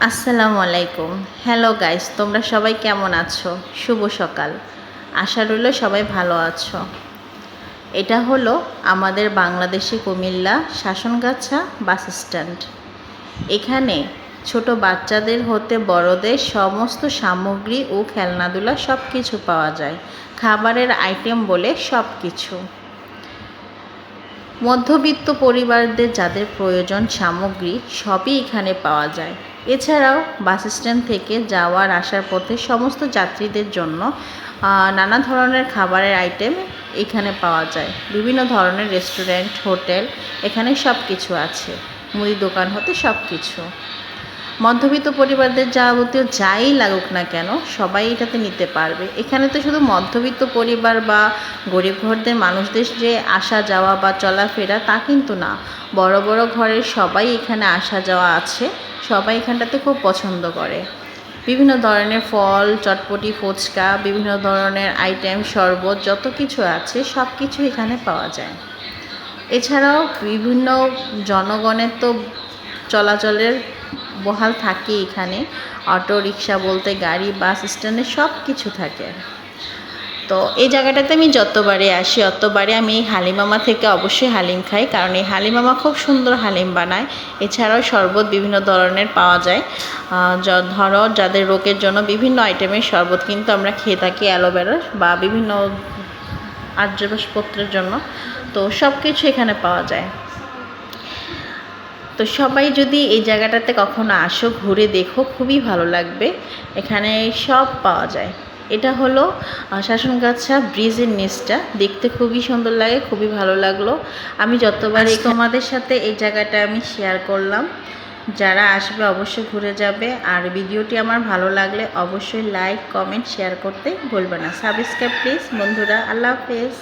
আসসালামু আলাইকুম। Hello guys, তোমরা সবাই কেমন আছো? শুভ সকাল। আশা রইল সবাই ভালো আছো। এটা হলো আমাদের বাংলাদেশে কুমিল্লা শাসনগাছা বাস স্ট্যান্ড। এখানে ছোট বাচ্চাদের হতে বড়দের সমস্ত সামগ্রী ও খেলনাধুলা সব কিছু পাওয়া যায়। খাবারের আইটেম বলে সব কিছু। মধ্যবিত্ত পরিবারদের যাদের প্রয়োজন সামগ্রী সবই এখানে পাওয়া যায়। এছাড়াও বাস স্ট্যান্ড থেকে যাওয়ার আসার পথে সমস্ত যাত্রীদের জন্য নানা ধরনের খাবারের আইটেম এখানে পাওয়া যায়। বিভিন্ন ধরনের রেস্টুরেন্ট, হোটেল এখানে সব কিছু আছে। মুদি দোকান হতে সব কিছু। মধ্যবিত্ত পরিবারদের যাবতীয় যাই লাগুক না কেন সবাই এটাতে নিতে পারবে। এখানে তো শুধু মধ্যবিত্ত পরিবার বা গরিব ঘরদের মানুষদের যে আসা যাওয়া বা চলাফেরা তা কিন্তু না, বড় বড় ঘরের সবাই এখানে আসা যাওয়া আছে। সবাই এখানটাতে খুব পছন্দ করে। বিভিন্ন ধরনের ফল, চটপটি, ফুচকা, বিভিন্ন ধরনের আইটেম, শরবত যত কিছু আছে সব কিছু এখানে পাওয়া যায়। এছাড়াও বিভিন্ন জনগণের তো চলাচলের বহাল থাকে এখানে। অটো রিক্সা বলতে গাড়ি, বাস স্ট্যান্ডে সব কিছু থাকে। তো এই জায়গাটাতে আমি যতবারে আসি অতবারে আমি এই হালিমামা থেকে অবশ্যই হালিম খাই, কারণ এই হালিমামা খুব সুন্দর হালিম বানায়। এছাড়াও শরবত বিভিন্ন ধরনের পাওয়া যায়। ধরো যাদের রোগের জন্য বিভিন্ন আইটেমের শরবত কিন্তু আমরা খেয়ে থাকি, অ্যালোভেরার বা বিভিন্ন আর্যবাসপত্রের জন্য। তো সব কিছু এখানে পাওয়া যায়। তো সবাই যদি এই জায়গাটাতে কখনো আসো, ঘুরে দেখো, খুবই ভালো লাগবে। এখানে সব পাওয়া যায়। এটা হলো শাসনগাছা ব্রিজের নিচটা, দেখতে খুবই সুন্দর লাগে, খুবই ভালো লাগলো। আমি যতবার তোমাদের সাথে এই জায়গাটা আমি শেয়ার করলাম। যারা আসবে অবশ্যই ঘুরে যাবে। আর ভিডিওটি আমার ভালো লাগলে অবশ্যই লাইক, কমেন্ট, শেয়ার করতে ভুলবে না। সাবস্ক্রাইব প্লিজ বন্ধুরা। আল্লাহ হাফেজ।